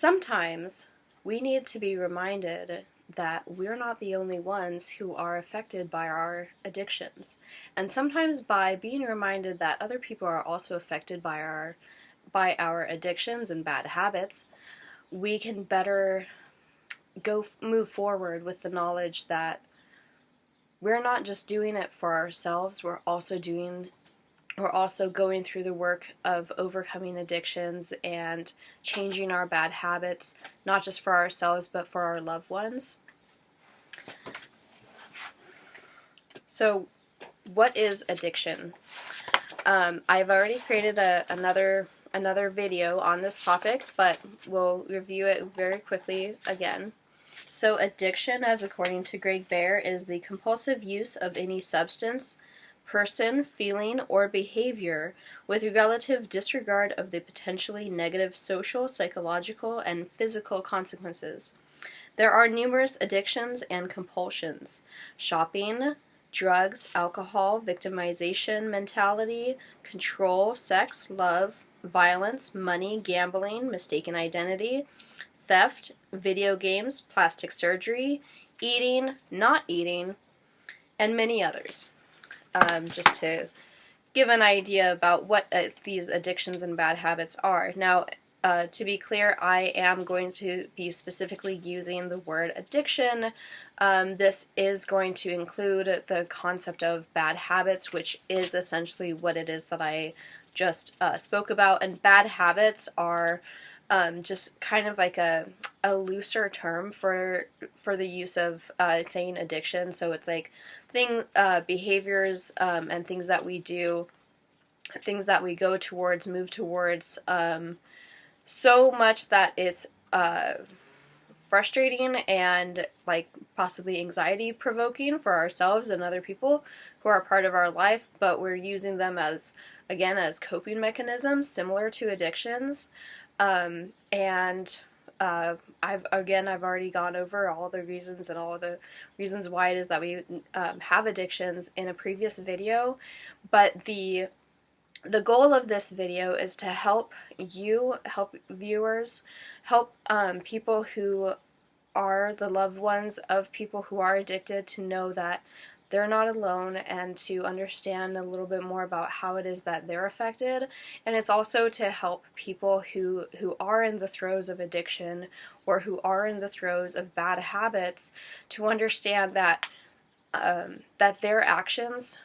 Sometimes we need to be reminded that we're not the only ones who are affected by our addictions. And sometimes by being reminded that other people are also affected by our addictions and bad habits, we can better move forward with the knowledge that we're not just doing it for ourselves, we're also going through the work of overcoming addictions and changing our bad habits, not just for ourselves, but for our loved ones. So, what is addiction? I've already created another video on this topic, but we'll review it very quickly again. So, addiction, as according to Greg Bear, is the compulsive use of any substance, person, feeling, or behavior with relative disregard of the potentially negative social, psychological, and physical consequences. There are numerous addictions and compulsions: shopping, drugs, alcohol, victimization mentality, control, sex, love, violence, money, gambling, mistaken identity, theft, video games, plastic surgery, eating, not eating, and many others. Just to give an idea about what these addictions and bad habits are. Now, to be clear, I am going to be specifically using the word addiction. This is going to include the concept of bad habits, which is essentially what it is that I just spoke about. And bad habits are just kind of like a looser term for the use of saying addiction. So it's like behaviors and things that we do, things that we go towards, move towards, so much that it's frustrating and like possibly anxiety provoking for ourselves and other people who are part of our life, but we're using them as coping mechanisms similar to addictions. I've already gone over all the reasons and all the reasons why it is that we have addictions in a previous video, but the goal of this video is to help viewers, help people who are the loved ones of people who are addicted to know that they're not alone, and to understand a little bit more about how it is that they're affected. And it's also to help people who are in the throes of addiction or who are in the throes of bad habits to understand that that their actions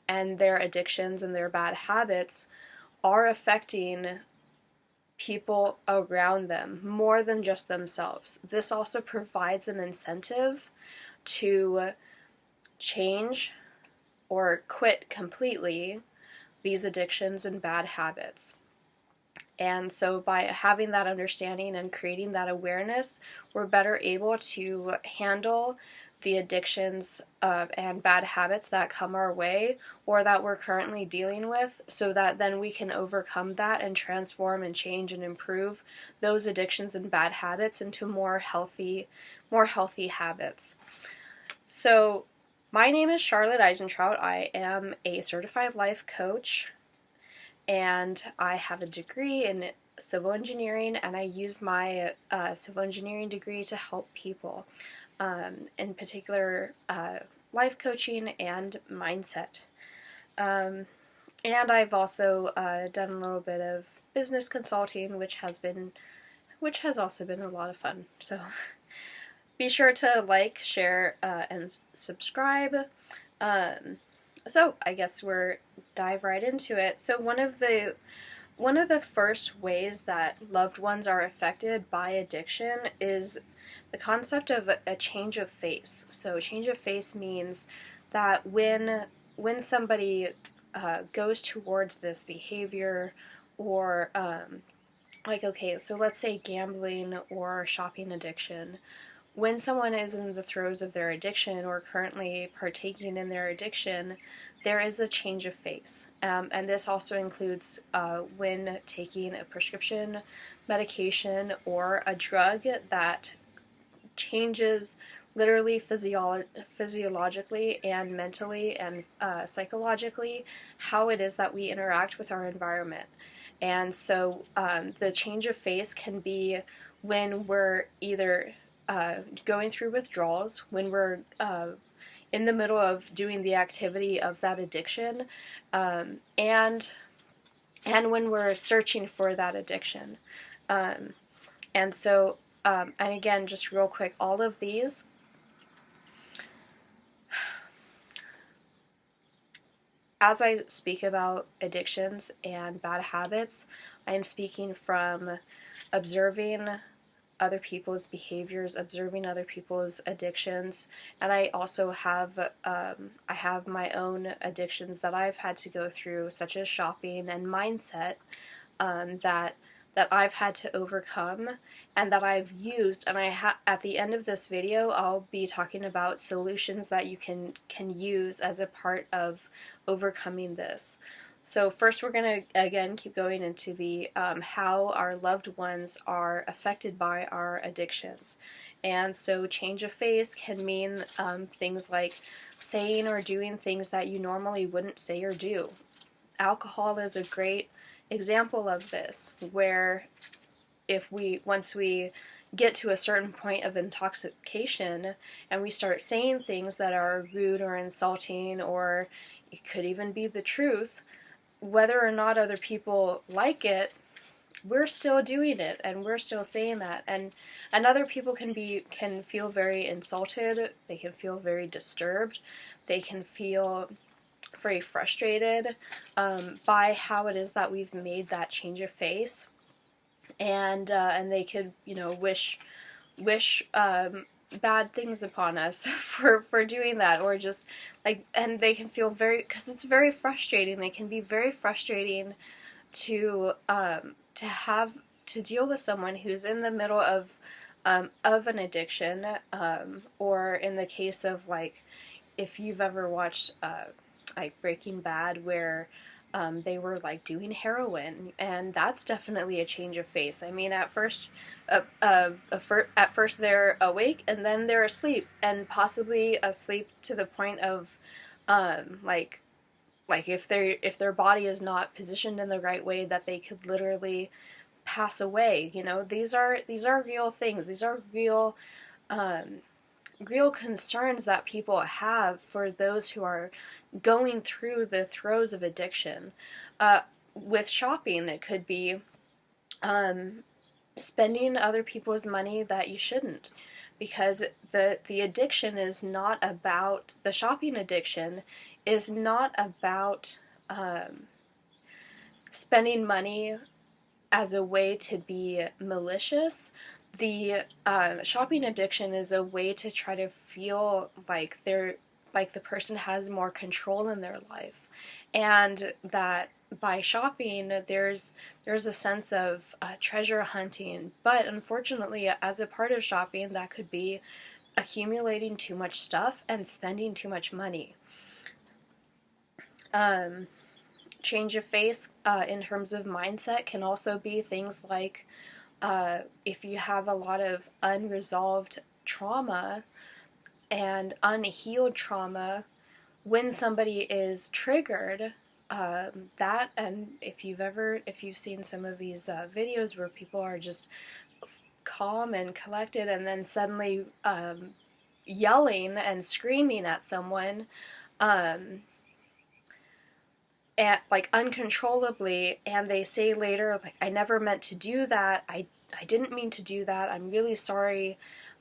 and their addictions and their bad habits are affecting people around them more than just themselves. This also provides an incentive to change or quit completely these addictions and bad habits. And so by having that understanding and creating that awareness, we're better able to handle the addictions and bad habits that come our way or that we're currently dealing with, so that then we can overcome that and transform and change and improve those addictions and bad habits into more healthy habits. So my name is Charlotte Eisentraut. I am a certified life coach, and I have a degree in civil engineering, and I use my civil engineering degree to help people, in particular life coaching and mindset. And I've also done a little bit of business consulting, which has also been a lot of fun. So be sure to like, share, and subscribe. So I guess we're dive right into it. So one of the first ways that loved ones are affected by addiction is the concept of a change of face. So change of face means that when somebody goes towards this behavior, or so let's say gambling or shopping addiction. When someone is in the throes of their addiction or currently partaking in their addiction, there is a change of face. And this also includes when taking a prescription medication or a drug that changes literally physiologically and mentally and psychologically how it is that we interact with our environment. And so the change of face can be when we're either going through withdrawals, when we're in the middle of doing the activity of that addiction, and when we're searching for that addiction. And so, and again, just real quick, all of these, as I speak about addictions and bad habits, I am speaking from observing other people's behaviors, observing other people's addictions, and I also have I have my own addictions that I've had to go through, such as shopping and mindset, that I've had to overcome and that I've used. And at the end of this video, I'll be talking about solutions that you can use as a part of overcoming this. So first, we're going to again keep going into the how our loved ones are affected by our addictions. And so change of face can mean things like saying or doing things that you normally wouldn't say or do. Alcohol is a great example of this, where once we get to a certain point of intoxication and we start saying things that are rude or insulting, or it could even be the truth, whether or not other people like it, we're still doing it and we're still saying that. And other people can feel very insulted, they can feel very disturbed, they can feel very frustrated by how it is that we've made that change of face, and they could, wish bad things upon us for doing that, or just like, and they can feel because it's very frustrating. They can be very frustrating to have to deal with someone who's in the middle of an addiction, or in the case of, like, if you've ever watched like Breaking Bad, where they were like doing heroin, and that's definitely a change of face. I mean, at first they're awake, and then they're asleep, and possibly asleep to the point of like if their body is not positioned in the right way, that they could literally pass away. These are real things. These are real concerns that people have for those who are going through the throes of addiction. With shopping, it could be spending other people's money that you shouldn't, because the addiction is not about, the shopping addiction is not about spending money as a way to be malicious. The shopping addiction is a way to try to feel like the person has more control in their life, and that by shopping there's a sense of treasure hunting. But unfortunately, as a part of shopping, that could be accumulating too much stuff and spending too much money. Change of face in terms of mindset can also be things like, if you have a lot of unresolved trauma and unhealed trauma, when somebody is triggered, and if you've seen some of these videos where people are just calm and collected, and then suddenly yelling and screaming at someone, like uncontrollably, and they say later, like, I never meant to do that, I didn't mean to do that, I'm really sorry,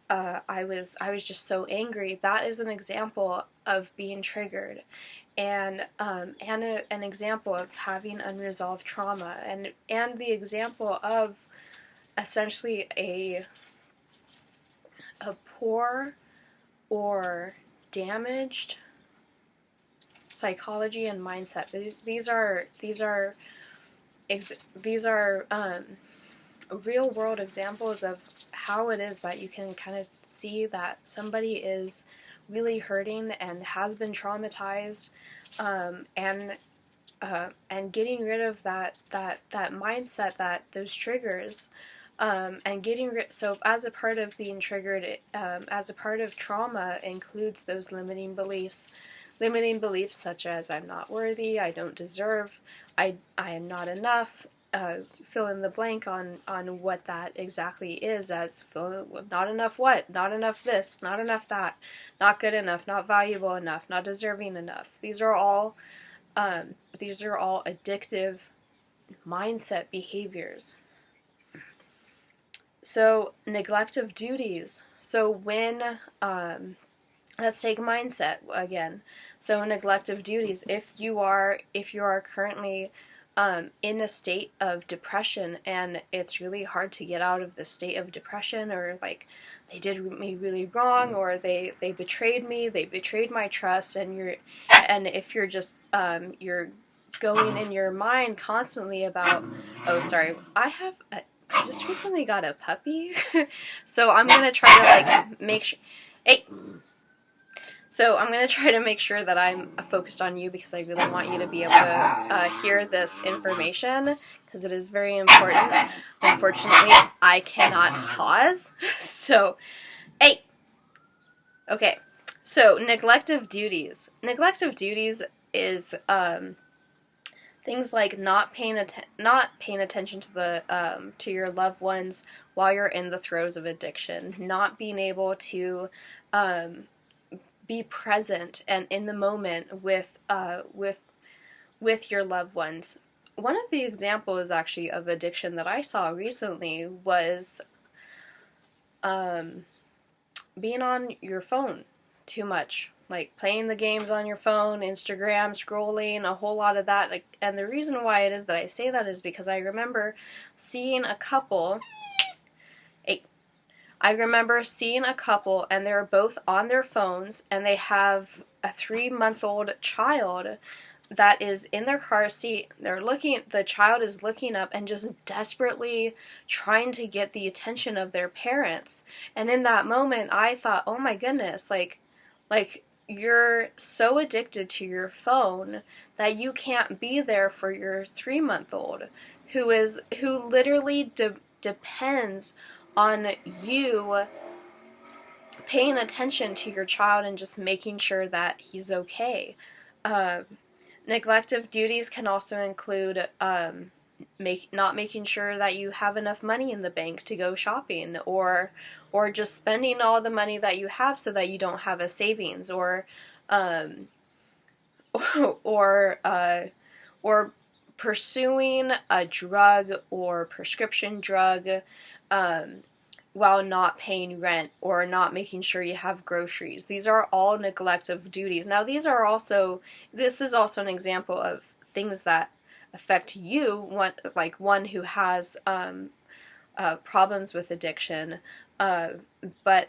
I was just so angry. That is an example of being triggered, and an example of having unresolved trauma, and the example of essentially a poor or damaged psychology and mindset. These are real world examples of how it is that you can kind of see that somebody is really hurting and has been traumatized, and getting rid of that mindset, that those triggers, and so as a part of being triggered, as a part of trauma, includes those limiting beliefs such as I'm not worthy, I don't deserve, I am not enough, fill in the blank on what that exactly is, as not enough what, not enough this, not enough that, not good enough, not valuable enough, not deserving enough. These are all addictive mindset behaviors. So neglect of duties. So when let's take mindset again. So neglect of duties. If you are currently in a state of depression, and it's really hard to get out of the state of depression, or like they did me really wrong, or they betrayed me, they betrayed my trust, and if you're just you're going in your mind constantly about, oh sorry, I just recently got a puppy, so I'm gonna try to like make sure. Hey. So I'm going to try to make sure that I'm focused on you, because I really want you to be able to hear this information, because it is very important. Unfortunately, I cannot pause. So, hey! Okay, so neglect of duties. Neglect of duties is things like not paying attention to your loved ones while you're in the throes of addiction, not being able to be present and in the moment with your loved ones. One of the examples actually of addiction that I saw recently was being on your phone too much, like playing the games on your phone, Instagram, scrolling, a whole lot of that. Like, and the reason why it is that I say that is because I remember seeing a couple. And they're both on their phones, and they have a 3-month-old child that is in their car seat. The child is looking up and just desperately trying to get the attention of their parents. And in that moment, I thought, oh my goodness, like you're so addicted to your phone that you can't be there for your 3-month-old who literally depends on you paying attention to your child and just making sure that he's okay. Neglect of duties can also include not making sure that you have enough money in the bank to go shopping, or just spending all the money that you have so that you don't have a savings, or pursuing a drug or prescription drug while not paying rent, or not making sure you have groceries. These are all neglect of duties. Now, this is also an example of things that affect you, one who has problems with addiction, but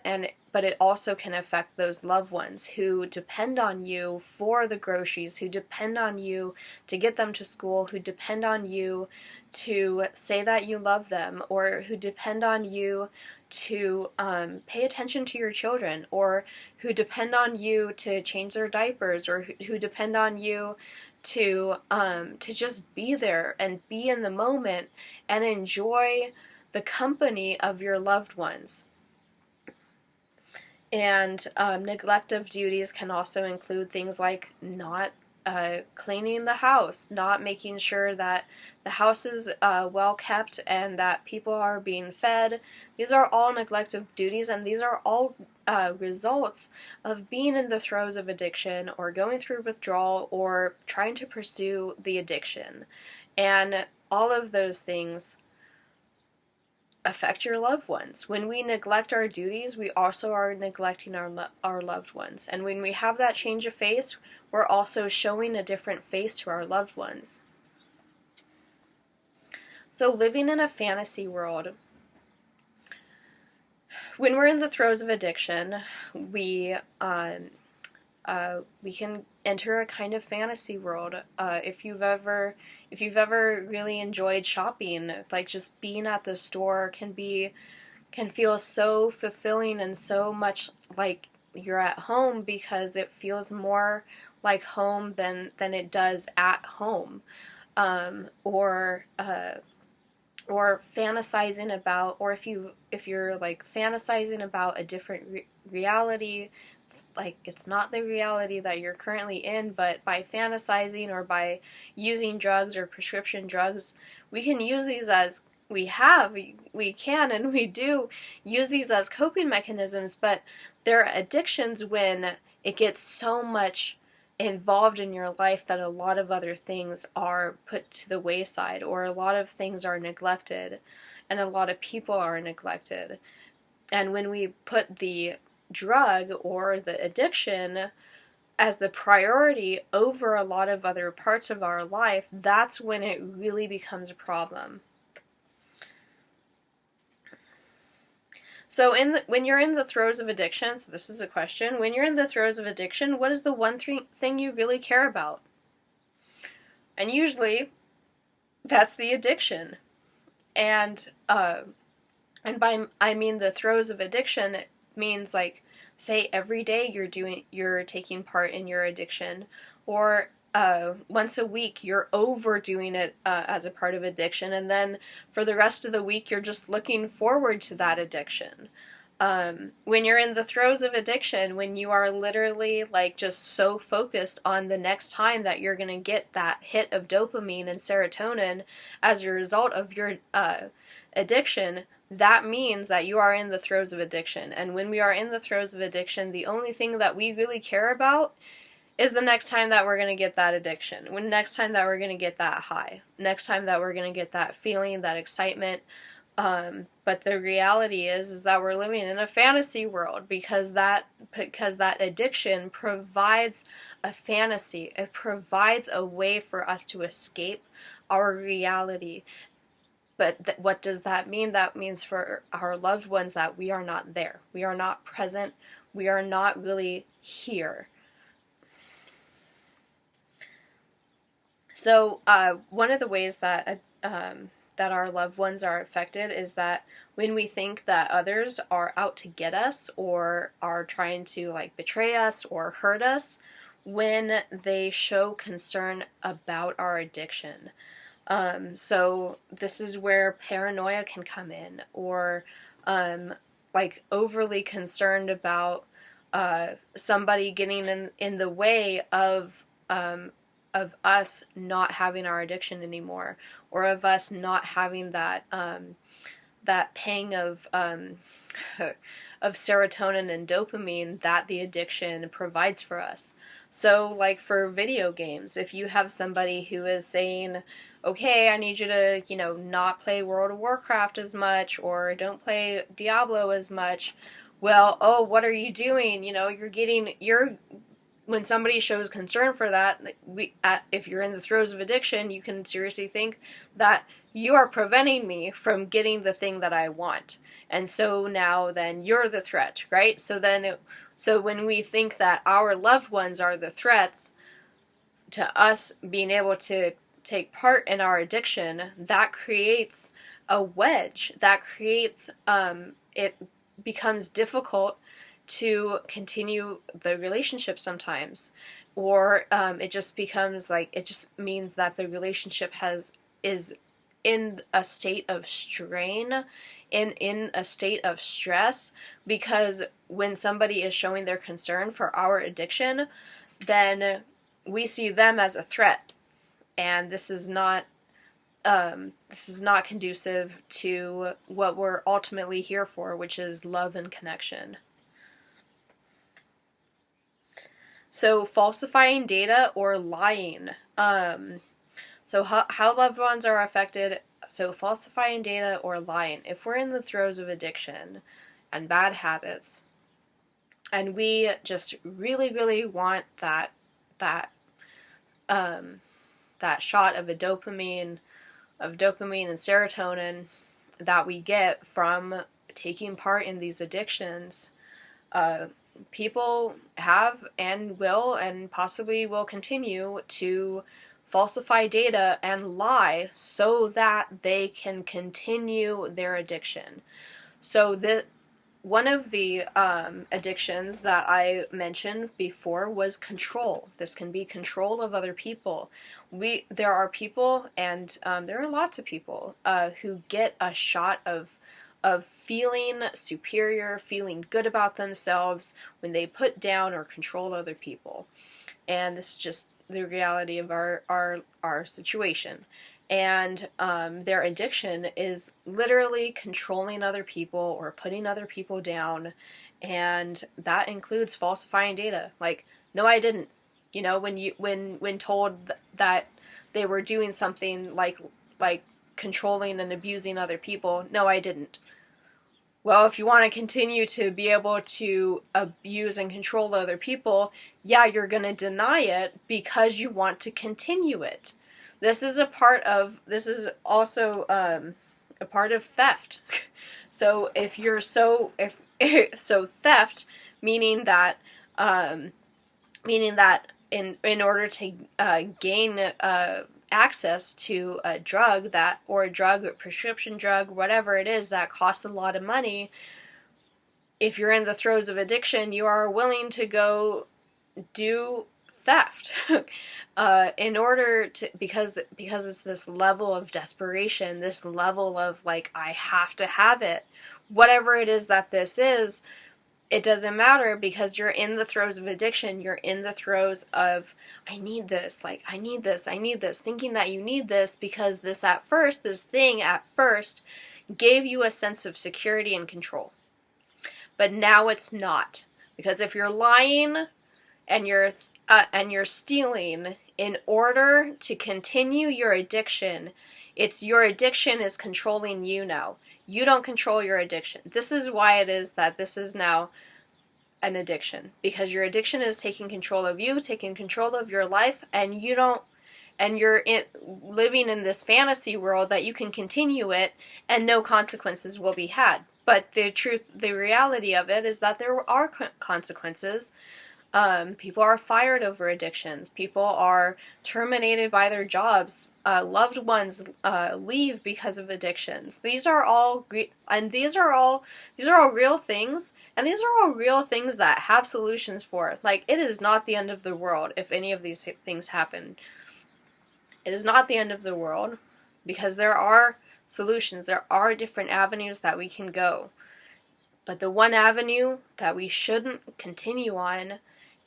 it also can affect those loved ones who depend on you for the groceries, who depend on you to get them to school, who depend on you to say that you love them, or who depend on you to pay attention to your children, or who depend on you to change their diapers, or who depend on you to just be there and be in the moment and enjoy the company of your loved ones. And neglect of duties can also include things like not cleaning the house, not making sure that the house is well kept and that people are being fed. These are all neglect of duties, and these are all results of being in the throes of addiction, or going through withdrawal, or trying to pursue the addiction. And all of those things affect your loved ones. When we neglect our duties, we also are neglecting our loved ones. And when we have that change of face, we're also showing a different face to our loved ones. So living in a fantasy world. When we're in the throes of addiction, we can enter a kind of fantasy world. If you've ever really enjoyed shopping, like just being at the store can feel so fulfilling and so much like you're at home, because it feels more like home than it does at home. Or or fantasizing about, or if you're like fantasizing about a different reality, it's like it's not the reality that you're currently in, but by fantasizing or by using drugs or prescription drugs, we can use these as we can and we do use these as coping mechanisms, but they're addictions when it gets so much involved in your life that a lot of other things are put to the wayside, or a lot of things are neglected, and a lot of people are neglected. And when we put the drug or the addiction as the priority over a lot of other parts of our life, that's when it really becomes a problem. So when you're in the throes of addiction, so this is a question, when you're in the throes of addiction, what is the one thing you really care about? And usually, that's the addiction. And by I mean the throes of addiction, it means like, say every day you're taking part in your addiction, or once a week you're overdoing it as a part of addiction, and then for the rest of the week you're just looking forward to that addiction. When you're in the throes of addiction, when you are literally like just so focused on the next time that you're going to get that hit of dopamine and serotonin as a result of your addiction, that means that you are in the throes of addiction. And when we are in the throes of addiction, the only thing that we really care about is the next time that we're going to get that addiction, when next time that we're going to get that high, next time that we're going to get that feeling, that excitement. But the reality is that we're living in a fantasy world, because that addiction provides a fantasy. It provides a way for us to escape our reality. But what does that mean? That means for our loved ones that we are not there. We are not present. We are not really here. So one of the ways that that our loved ones are affected is that when we think that others are out to get us or are trying to like betray us or hurt us, when they show concern about our addiction. So this is where paranoia can come in, or like overly concerned about somebody getting in the way of us not having our addiction anymore, or of us not having that that pang of of serotonin and dopamine that the addiction provides for us. So like for video games, if you have somebody who is saying, okay, I need you to, not play World of Warcraft as much, or don't play Diablo as much, well, oh, what are you doing? When somebody shows concern for that, if you're in the throes of addiction, you can seriously think that you are preventing me from getting the thing that I want. And so now then you're the threat, right? So when we think that our loved ones are the threats to us being able to take part in our addiction, that creates a wedge. That creates, it becomes difficult to continue the relationship sometimes, or it just becomes like, it just means that the relationship is in a state of strain, in a state of stress, because when somebody is showing their concern for our addiction, then we see them as a threat, and this is not conducive to what we're ultimately here for, which is love and connection. So falsifying data or lying. So how loved ones are affected. So falsifying data or lying. If we're in the throes of addiction and bad habits, and we just really, really want that shot of dopamine and serotonin that we get from taking part in these addictions, people have and will and possibly will continue to falsify data and lie so that they can continue their addiction. So one of the addictions that I mentioned before was control. This can be control of other people. There are people, and there are lots of people who get a shot of feeling superior, feeling good about themselves when they put down or control other people. And this is just the reality of our situation. And their addiction is literally controlling other people or putting other people down, and that includes falsifying data. Like, no, I didn't. You know, when told that they were doing something like controlling and abusing other people, no, I didn't. Well, if you want to continue to be able to abuse and control other people, yeah, you're going to deny it because you want to continue it. This is also a part of theft. So so theft, meaning that in order to gain access to a drug a prescription drug, whatever it is that costs a lot of money, if you're in the throes of addiction, you are willing to go do theft in order to, because it's this level of desperation, this level of like, I have to have it, whatever it is that this is. It doesn't matter, because you're in the throes of addiction. You're in the throes of, I need this, like, I need this, thinking that you need this because this thing at first gave you a sense of security and control. But now it's not. Because if you're lying and you're stealing in order to continue your addiction, your addiction is controlling you now. You don't control your addiction. This is why it is that this is now an addiction, because your addiction is taking control of you, taking control of your life, and you're living in this fantasy world that you can continue it and no consequences will be had. But the reality of it is that there are consequences. People are fired over addictions. People are terminated by their jobs. Loved ones leave because of addictions. These are all real things, and these are all real things that have solutions for. Like, it is not the end of the world if any of these things happen. It is not the end of the world, because there are solutions. There are different avenues that we can go. But the one avenue that we shouldn't continue on,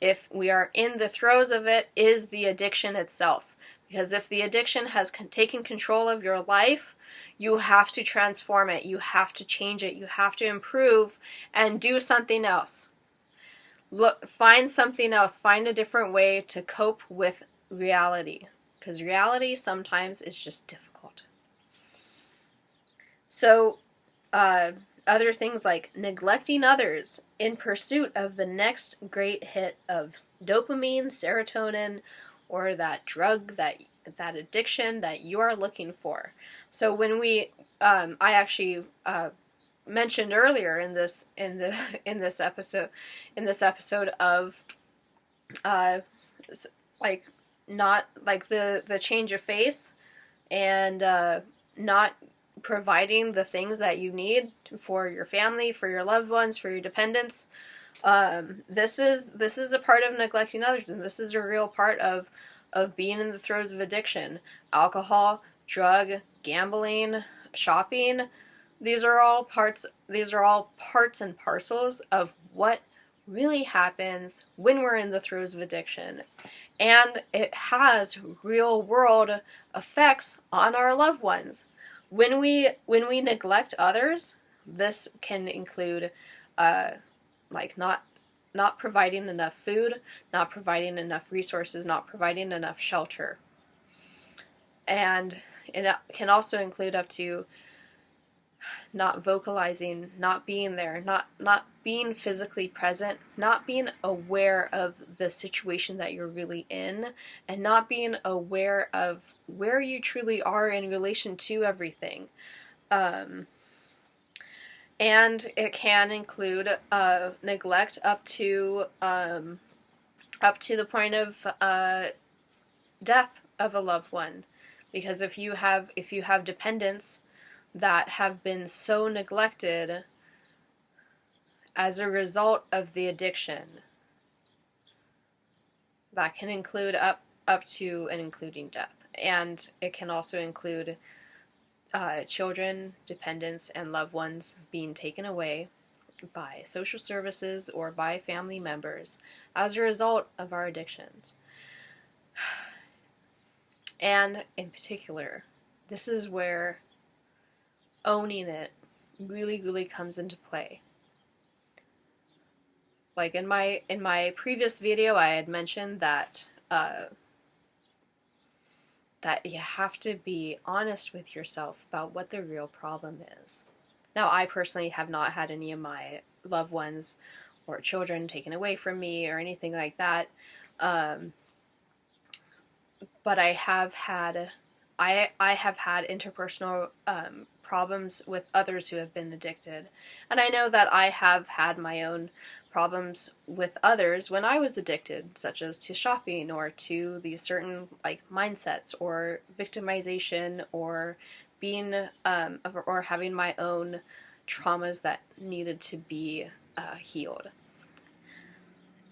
if we are in the throes of it, is the addiction itself. Because if the addiction has taken control of your life, you have to transform it. You have to change it. You have to improve and do something else. Find something else. Find a different way to cope with reality. Because reality sometimes is just difficult. So, other things like neglecting others in pursuit of the next great hit of dopamine, serotonin, or that drug, that addiction that you are looking for. So when I actually mentioned earlier in this episode of not like the change of face and not providing the things that you need for your family, for your loved ones, for your dependents. This is a part of neglecting others, and this is a real part of being in the throes of addiction. Alcohol, drug, gambling, shopping, these are all parts and parcels of what really happens when we're in the throes of addiction. And it has real world effects on our loved ones. When we neglect others, this can include not providing enough food, not providing enough resources, not providing enough shelter. And it can also include up to not vocalizing, not being there, not being physically present, not being aware of the situation that you're really in, and not being aware of where you truly are in relation to everything. And it can include neglect up to the point of death of a loved one, because if you have dependents that have been so neglected as a result of the addiction. That can include up to and including death. And it can also include children, dependents, and loved ones being taken away by social services or by family members as a result of our addictions. And in particular, this is where owning it really, really comes into play. Like in my previous video, I had mentioned that that you have to be honest with yourself about what the real problem is. Now, I personally have not had any of my loved ones or children taken away from me or anything like that, but I have had interpersonal problems with others who have been addicted, and I know that I have had my own problems with others when I was addicted, such as to shopping or to these certain like mindsets or victimization or being or having my own traumas that needed to be healed,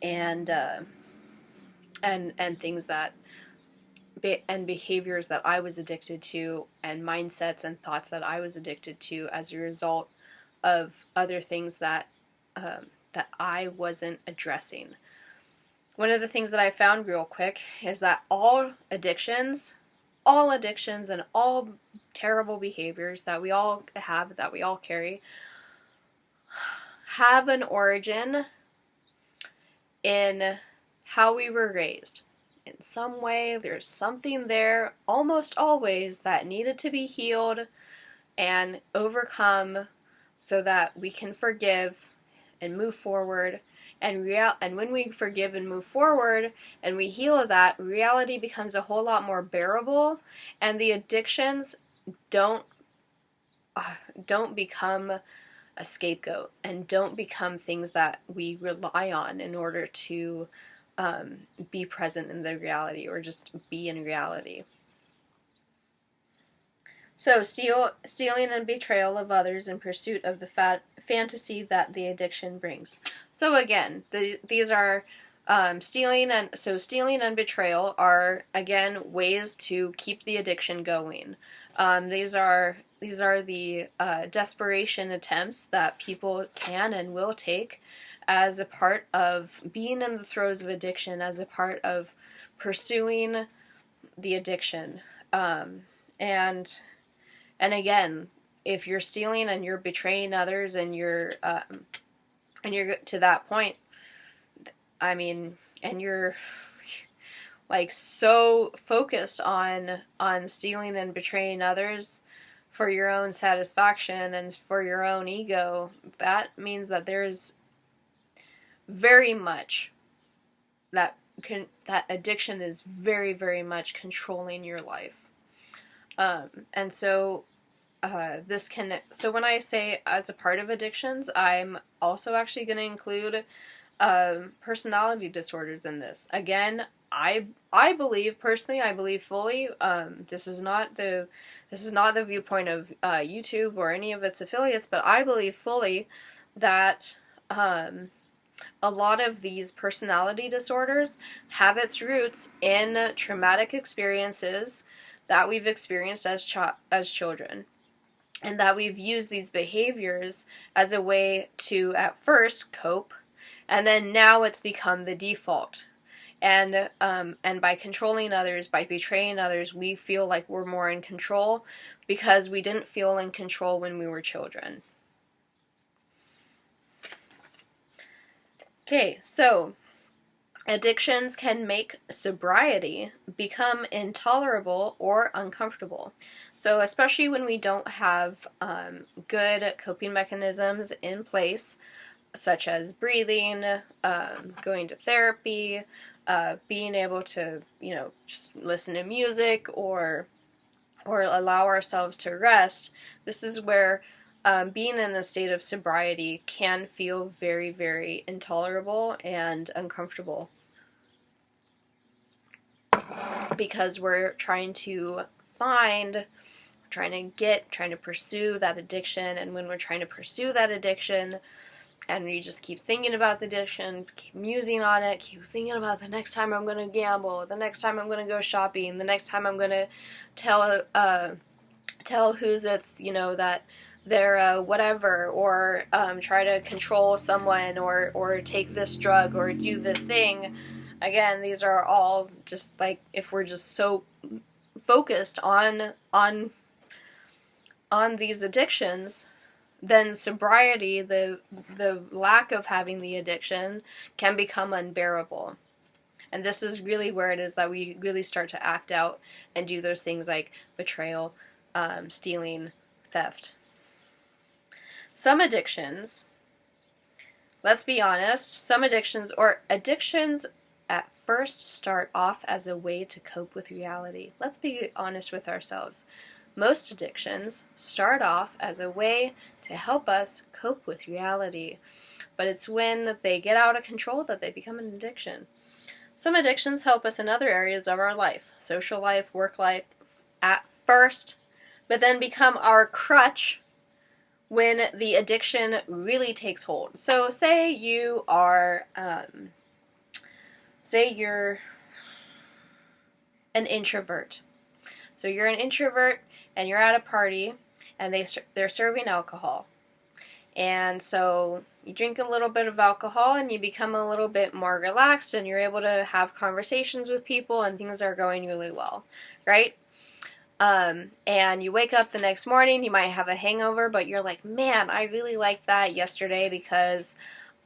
and things that and behaviors that I was addicted to, and mindsets and thoughts that I was addicted to as a result of other things that that I wasn't addressing. One of the things that I found real quick is that all addictions and all terrible behaviors that we all have, that we all carry, have an origin in how we were raised. In some way, there's something there, almost always, that needed to be healed and overcome so that we can forgive and move forward. And when we forgive and move forward and we heal that, reality becomes a whole lot more bearable, and the addictions don't become a scapegoat and don't become things that we rely on in order to be present in the reality or just be in reality. So, stealing and betrayal of others in pursuit of the fantasy that the addiction brings. So again, these are stealing and betrayal are again ways to keep the addiction going. These are the desperation attempts that people can and will take as a part of being in the throes of addiction, as a part of pursuing the addiction, and again, if you're stealing and you're betraying others and you're to that point, I mean, and you're like so focused on stealing and betraying others for your own satisfaction and for your own ego, that means that there's very much that addiction is very, very much controlling your life. And so so when I say as a part of addictions, I'm also actually going to include personality disorders in this. Again, I believe personally, I believe fully, this is not the viewpoint of YouTube or any of its affiliates, but I believe fully that a lot of these personality disorders have its roots in traumatic experiences that we've experienced as children, and that we've used these behaviors as a way to at first cope, and then now it's become the default. And by controlling others, by betraying others, we feel like we're more in control because we didn't feel in control when we were children. Okay, so addictions can make sobriety become intolerable or uncomfortable. So especially when we don't have good coping mechanisms in place, such as breathing, going to therapy, being able to, just listen to music or allow ourselves to rest, this is where being in a state of sobriety can feel very, very intolerable and uncomfortable, because we're trying to pursue that addiction, and when we're trying to pursue that addiction, and you just keep thinking about the addiction, keep musing on it, keep thinking about the next time I'm going to gamble, the next time I'm going to go shopping, the next time I'm going to tell who's it's, that they're whatever, or try to control someone, or take this drug, or do this thing. Again, these are all just like, if we're just so focused on these addictions, then sobriety, the lack of having the addiction, can become unbearable. And this is really where it is that we really start to act out and do those things like betrayal, stealing, theft. Some addictions, let's be honest, addictions at first start off as a way to cope with reality. Let's be honest with ourselves. Most addictions start off as a way to help us cope with reality, but it's when they get out of control that they become an addiction. Some addictions help us in other areas of our life, social life, work life, at first, but then become our crutch when the addiction really takes hold. So say you're an introvert. So you're an introvert and you're at a party and they're serving alcohol. And so you drink a little bit of alcohol and you become a little bit more relaxed and you're able to have conversations with people and things are going really well, right? And you wake up the next morning, you might have a hangover, but you're like, man, I really liked that yesterday because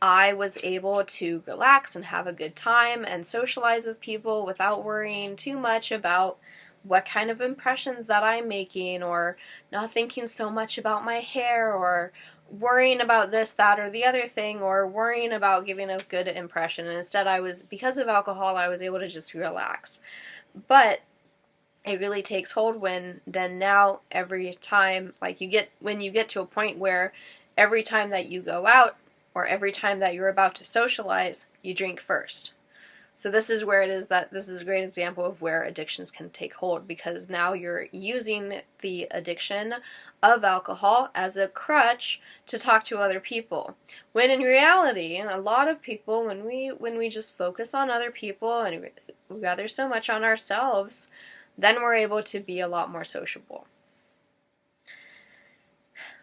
I was able to relax and have a good time and socialize with people without worrying too much about what kind of impressions that I'm making, or not thinking so much about my hair, or worrying about this, that, or the other thing, or worrying about giving a good impression. And instead because of alcohol, I was able to just relax. But it really takes hold when then now every time, when you get to a point where every time that you go out or every time that you're about to socialize, you drink first. So this is where it is that this is a great example of where addictions can take hold, because now you're using the addiction of alcohol as a crutch to talk to other people. When in reality, a lot of people, when we just focus on other people and we gather so much on ourselves, then we're able to be a lot more sociable.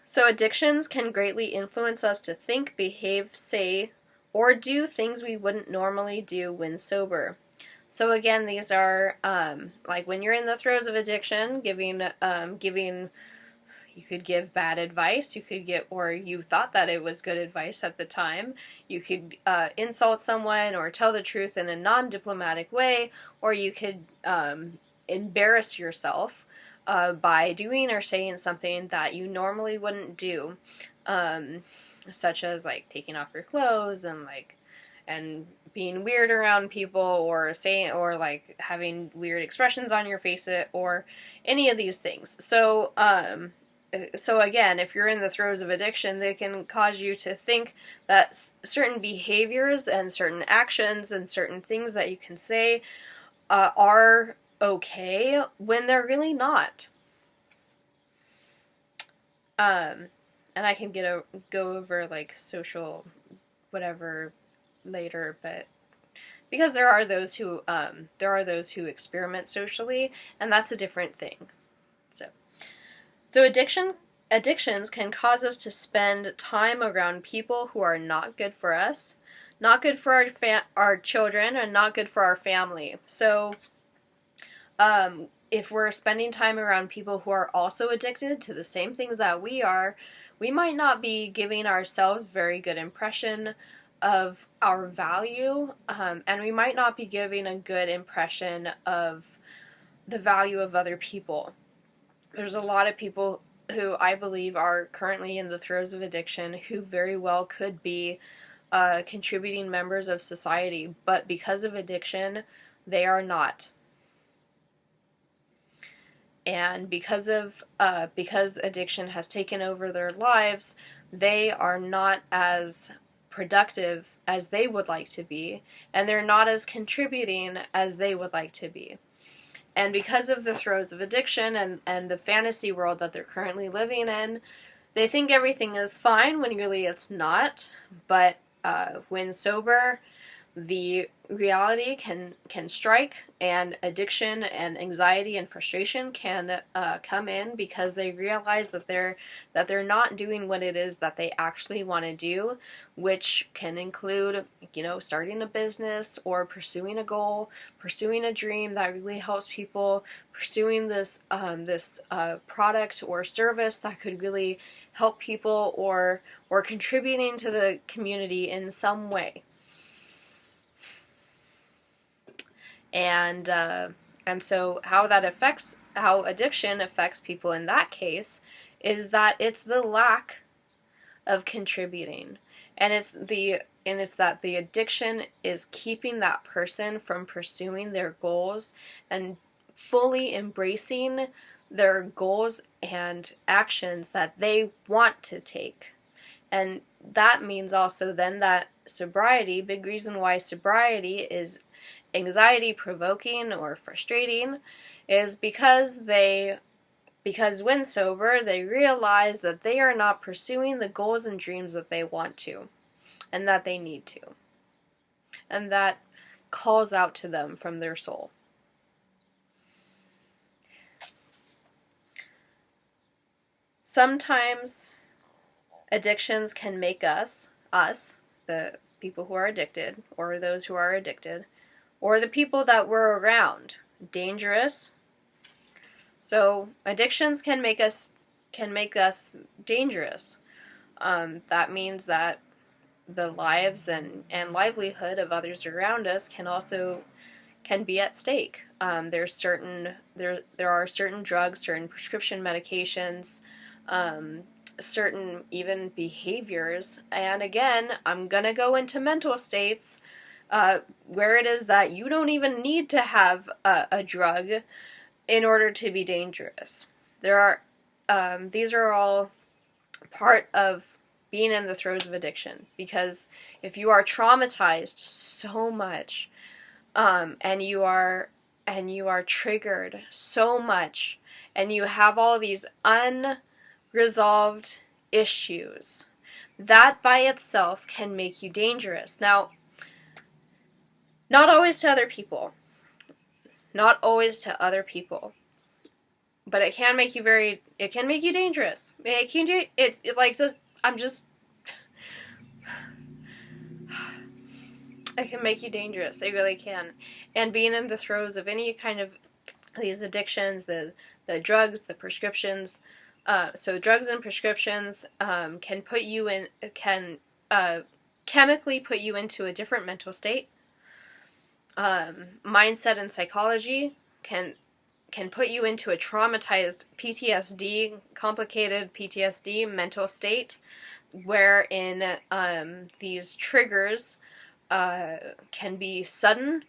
So addictions can greatly influence us to think, behave, say, or do things we wouldn't normally do when sober. So again, these are like when you're in the throes of addiction, giving you could give bad advice, or you thought that it was good advice at the time. You could insult someone or tell the truth in a non-diplomatic way, or you could embarrass yourself by doing or saying something that you normally wouldn't do. Such as like taking off your clothes and being weird around people, or like having weird expressions on your face, or any of these things. So again, if you're in the throes of addiction, they can cause you to think that certain behaviors and certain actions and certain things that you can say are okay when they're really not. And I can go over like social whatever later, but because there are those who experiment socially, and that's a different thing. So addictions can cause us to spend time around people who are not good for us, not good for our children, and not good for our family. So if we're spending time around people who are also addicted to the same things that we are, we might not be giving ourselves very good impression of our value, and we might not be giving a good impression of the value of other people. There's a lot of people who I believe are currently in the throes of addiction who very well could be contributing members of society, but because of addiction, they are not. And because addiction has taken over their lives, they are not as productive as they would like to be, and they're not as contributing as they would like to be. And because of the throes of addiction and the fantasy world that they're currently living in, they think everything is fine when really it's not, but when sober, the reality can strike, and addiction and anxiety and frustration can come in because they realize that they're not doing what it is that they actually want to do, which can include, starting a business or pursuing a goal, pursuing a dream that really helps people, pursuing this product or service that could really help people, or contributing to the community in some way. And so how addiction affects people in that case is that it's the lack of contributing, and it's that the addiction is keeping that person from pursuing their goals and fully embracing their goals and actions that they want to take. And that means also then that sobriety, big reason why sobriety is anxiety provoking or frustrating, is because when sober, they realize that they are not pursuing the goals and dreams that they want to and that they need to, and that calls out to them from their soul. Sometimes addictions can make us, the people who are addicted, or those who are addicted, or the people that we're around, dangerous. So addictions can make us dangerous. That means that the lives and livelihood of others around us can be at stake. There are certain drugs, certain prescription medications, certain even behaviors, and again, I'm gonna go into mental states where it is that you don't even need to have a drug in order to be dangerous. These are all part of being in the throes of addiction, because if you are traumatized so much, and you are triggered so much, and you have all these unresolved issues, that by itself can make you dangerous. Now, not always to other people, but it can make you dangerous. It can make you dangerous. It really can. And being in the throes of any kind of these addictions, the drugs, the prescriptions, so drugs and prescriptions can chemically put you into a different mental state. Mindset and psychology can put you into a traumatized PTSD, complicated PTSD mental state, wherein these triggers can be sudden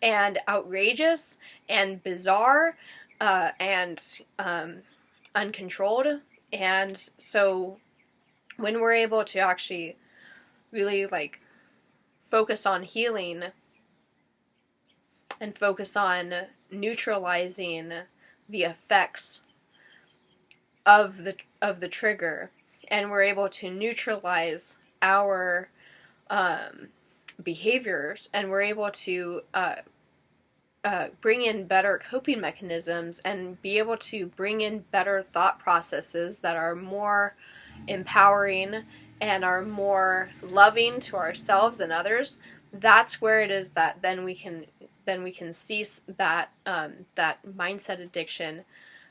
and outrageous and bizarre and uncontrolled. And so when we're able to actually really focus on healing and focus on neutralizing the effects of the trigger, and we're able to neutralize our behaviors, and we're able to bring in better coping mechanisms and be able to bring in better thought processes that are more empowering and are more loving to ourselves and others, that's where it is that then we can cease that mindset addiction,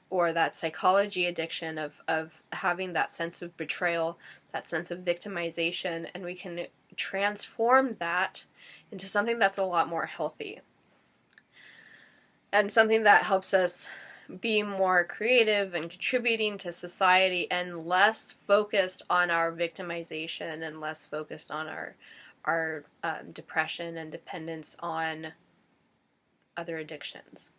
or that psychology addiction of having that sense of betrayal, that sense of victimization, and we can transform that into something that's a lot more healthy, and something that helps us be more creative and contributing to society, and less focused on our victimization, and less focused on our depression and dependence on other addictions.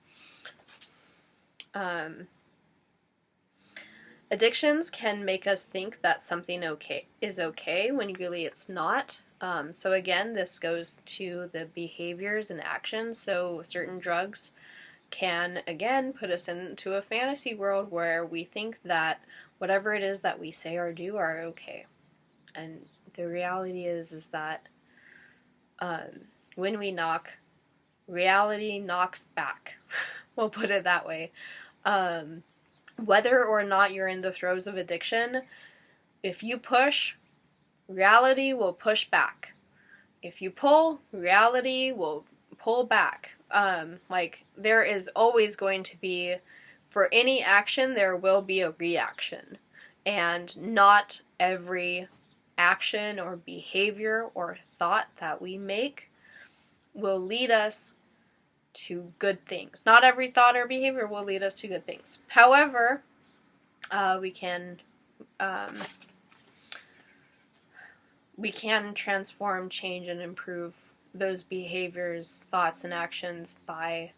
Addictions can make us think that something is okay when really it's not. So again, this goes to the behaviors and actions. So certain drugs can, again, put us into a fantasy world where we think that whatever it is that we say or do are okay. And the reality is that when we knock, reality knocks back. We'll put it that way. Whether or not you're in the throes of addiction, if you push, reality will push back. If you pull, reality will pull back. Like, there is always going to be, for any action, there will be a reaction. And not every action or behavior or thought that we make will lead us to good things. Not every thought or behavior will lead us to good things. However, we can transform, change, and improve those behaviors, thoughts, and actions by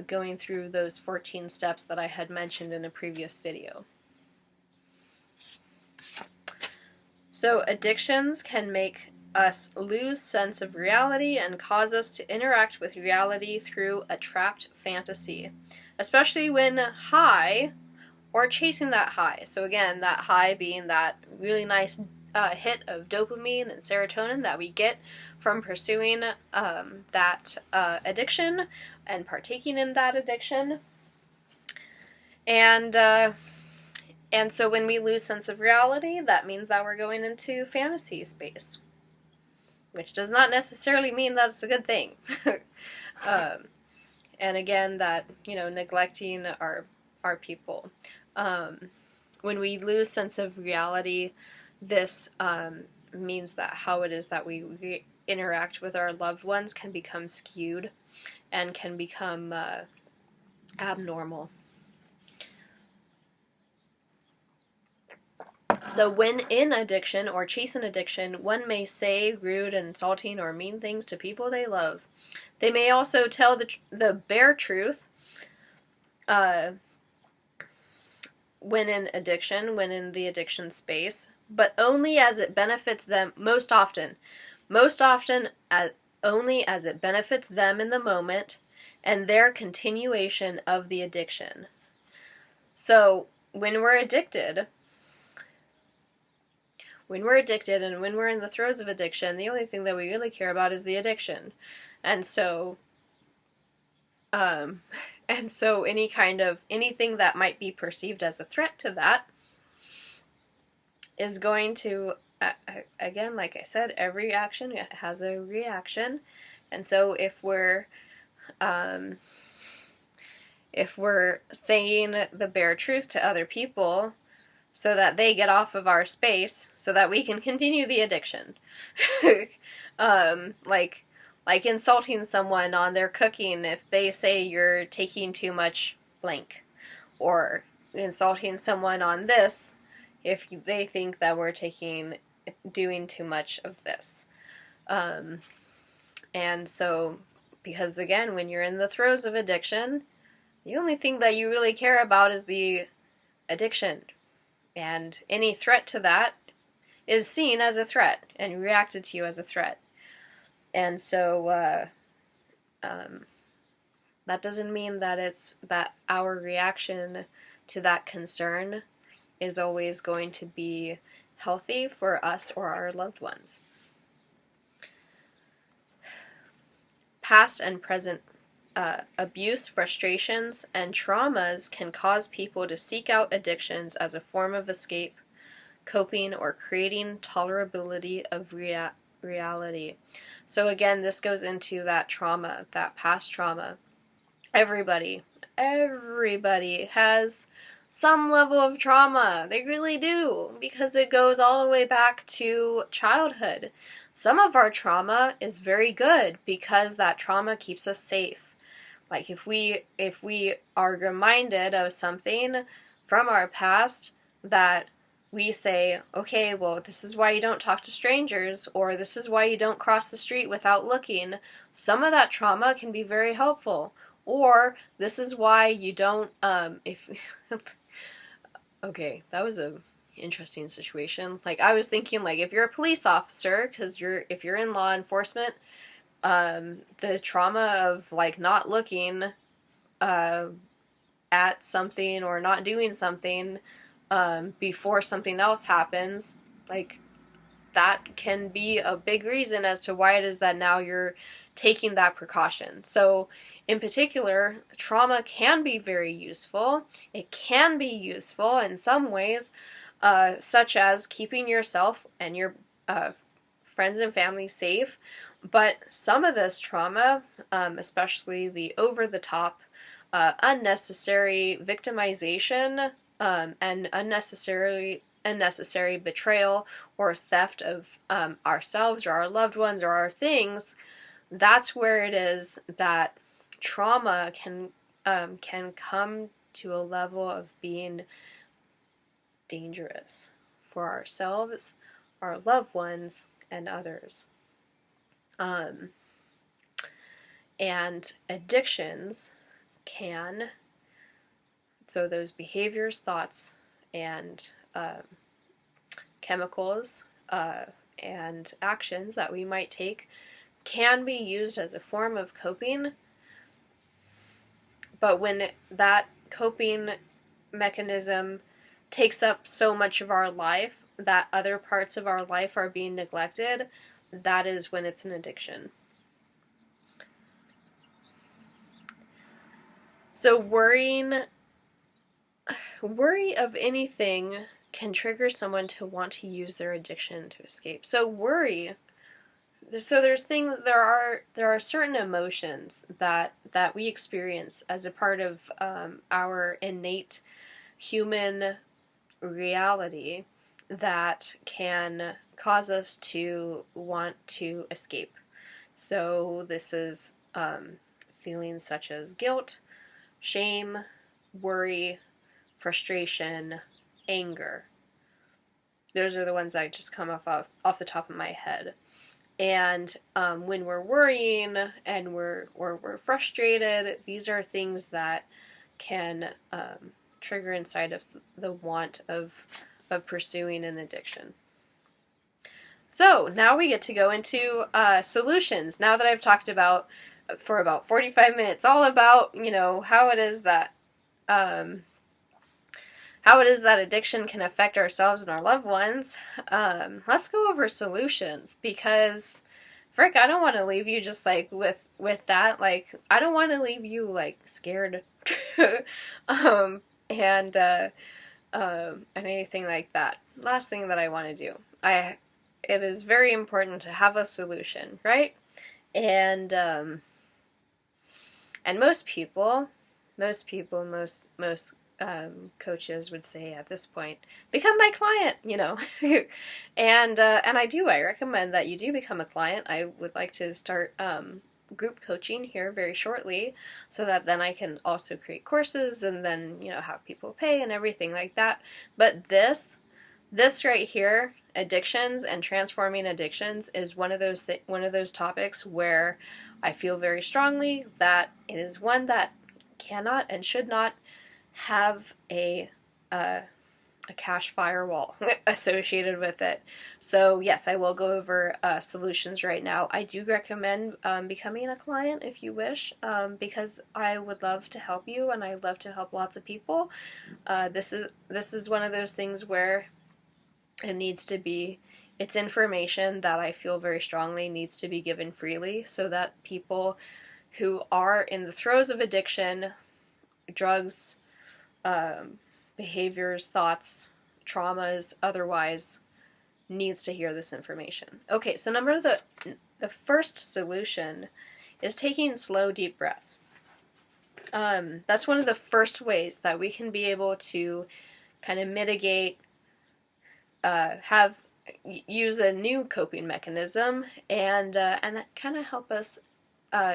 going through those 14 steps that I had mentioned in a previous video. So addictions can make us lose sense of reality and cause us to interact with reality through a trapped fantasy, especially when high or chasing that high. So again, that high being that really nice hit of dopamine and serotonin that we get from pursuing that addiction and partaking in that addiction. And so when we lose sense of reality, that means that we're going into fantasy space, which does not necessarily mean that it's a good thing. And again, that, neglecting our people. When we lose sense of reality, this means that how it is that we interact with our loved ones can become skewed and can become abnormal. So when in addiction or chasing addiction, one may say rude, insulting, or mean things to people they love. They may also tell the bare truth when in addiction, when in the addiction space, but only as it benefits them, most often only as it benefits them in the moment and their continuation of the addiction. So when we're addicted and when we're in the throes of addiction, the only thing that we really care about is the addiction. And so anything that might be perceived as a threat to that is going to, again, like I said, every action has a reaction. And so if we're saying the bare truth to other people so that they get off of our space so that we can continue the addiction, like insulting someone on their cooking if they say you're taking too much blank, or insulting someone on this if they think that we're doing too much of this. And so, because again, when you're in the throes of addiction, the only thing that you really care about is the addiction. And any threat to that is seen as a threat and reacted to you as a threat. And so that doesn't mean that our reaction to that concern is always going to be healthy for us or our loved ones. Past and present abuse, frustrations, and traumas can cause people to seek out addictions as a form of escape, coping, or creating tolerability of reality. So again, this goes into that trauma, that past trauma. Everybody has some level of trauma. They really do, because it goes all the way back to childhood. Some of our trauma is very good because that trauma keeps us safe. Like if we are reminded of something from our past that we say, okay, well, this is why you don't talk to strangers, or this is why you don't cross the street without looking. Some of that trauma can be very helpful. Or this is why you don't, okay, that was a interesting situation. Like, I was thinking, like, if you're a police officer, because if you're in law enforcement, the trauma of, like, not looking at something or not doing something before something else happens, like that can be a big reason as to why it is that now you're taking that precaution. So in particular, trauma can be very useful. It can be useful in some ways, such as keeping yourself and your friends and family safe. But some of this trauma, especially the over-the-top, unnecessary victimization, and unnecessary betrayal or theft of ourselves or our loved ones or our things, that's where it is that trauma can come to a level of being dangerous for ourselves, our loved ones, and others. And addictions can, so those behaviors, thoughts, and chemicals and actions that we might take can be used as a form of coping, but when that coping mechanism takes up so much of our life that other parts of our life are being neglected, that is when it's an addiction. So worry of anything can trigger someone to want to use their addiction to escape. So worry, there are certain emotions that we experience as a part of our innate human reality that can cause us to want to escape. So this is feelings such as guilt, shame, worry, frustration, anger. Those are the ones that just come off the top of my head. And when we're worrying and we're frustrated, these are things that can trigger inside us the want of pursuing an addiction. So now we get to go into solutions. Now that I've talked about for about 45 minutes all about, how it is that addiction can affect ourselves and our loved ones, let's go over solutions, because frick, I don't want to leave you just like with that. Like, I don't want to leave you like scared and anything like that. Last thing that I want to do, it is very important to have a solution, right? And most coaches would say at this point, become my client, and I recommend that you do become a client. I would like to start group coaching here very shortly, so that then I can also create courses and then have people pay and everything like that. But this right here, addictions and transforming addictions, is one of those topics where I feel very strongly that it is one that cannot and should not have a cash firewall associated with it. So yes, I will go over solutions right now. I do recommend becoming a client if you wish, because I would love to help you, and I love to help lots of people. This is one of those things where it's information that I feel very strongly needs to be given freely, so that people who are in the throes of addiction, drugs, behaviors, thoughts, traumas, otherwise, needs to hear this information. Okay, so the first solution is taking slow, deep breaths. That's one of the first ways that we can be able to kind of mitigate, use a new coping mechanism, and kind of help us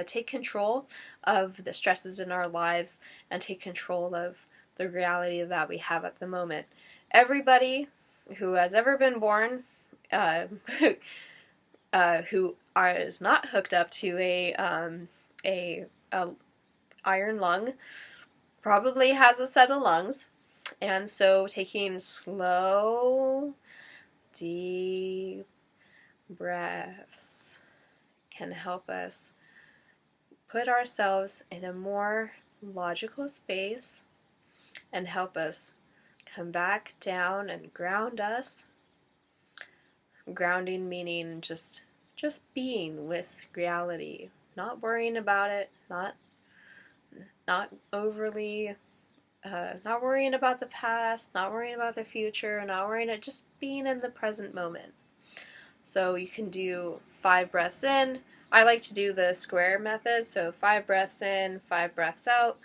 take control of the stresses in our lives and take control of the reality that we have at the moment. Everybody who has ever been born, who is not hooked up to a iron lung, probably has a set of lungs, and so taking slow, deep breaths can help us put ourselves in a more logical space and help us come back down and ground us. Grounding meaning just being with reality, not worrying about it, not overly, not worrying about the past, not worrying about the future, not worrying about just being in the present moment. So you can do 5 breaths in. I like to do the square method, so 5 breaths in, 5 breaths out,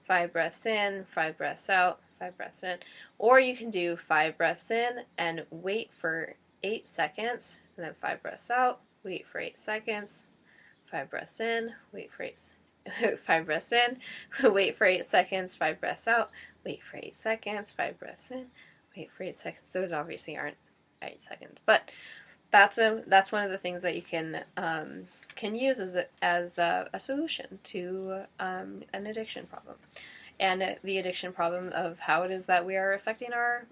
5 breaths in, 5 breaths out, 5 breaths in. Or you can do 5 breaths in and wait for 8 seconds, and then 5 breaths out, wait for 8 seconds, 5 breaths in, wait for 5 breaths in, wait for 8 seconds, 5 breaths out, wait for 8 seconds, 5 breaths in, wait for 8 seconds. Those obviously aren't 8 seconds, but that's one of the things that you can use as a solution to an addiction problem, and the addiction problem of how it is that we are affecting our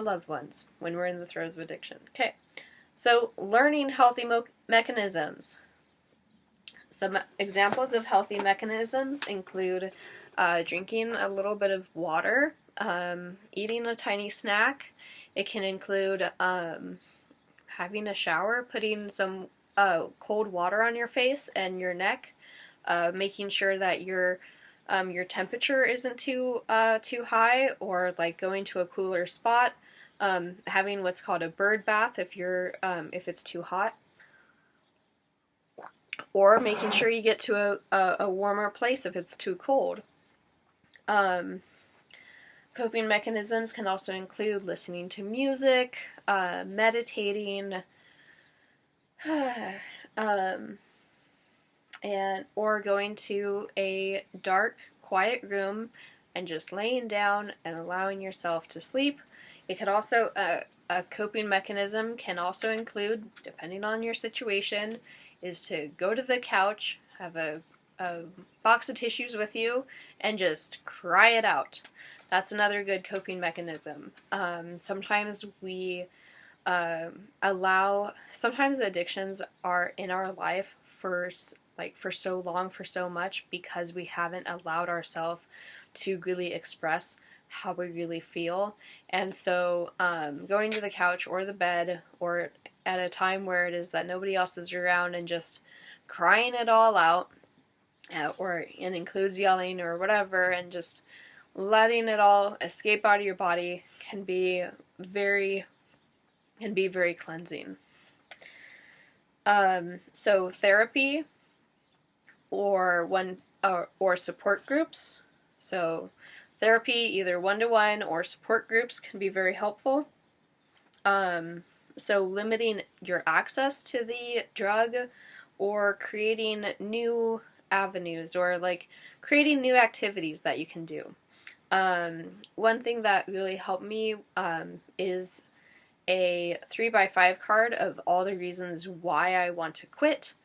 loved ones when we're in the throes of addiction. Okay, so learning healthy mechanisms. Some examples of healthy mechanisms include drinking a little bit of water, eating a tiny snack. It can include having a shower, putting some cold water on your face and your neck, making sure that your temperature isn't too high, or like going to a cooler spot, having what's called a bird bath if it's too hot, or making sure you get to a warmer place if it's too cold. Coping mechanisms can also include listening to music, meditating, or going to a dark, quiet room and just laying down and allowing yourself to sleep. It could also a coping mechanism can also include, depending on your situation, is to go to the couch, have a box of tissues with you, and just cry it out. That's another good coping mechanism. Sometimes we sometimes addictions are in our life for so long, for so much, because we haven't allowed ourselves to really express how we really feel. And so going to the couch or the bed, or at a time where it is that nobody else is around, and just crying it all out, or it includes yelling or whatever, and just letting it all escape out of your body can be very cleansing. So therapy or support groups. So therapy, either one-to-one or support groups, can be very helpful. So limiting your access to the drug, or creating new avenues, or like creating new activities that you can do. One thing that really helped me is a 3x5 card of all the reasons why I want to quit,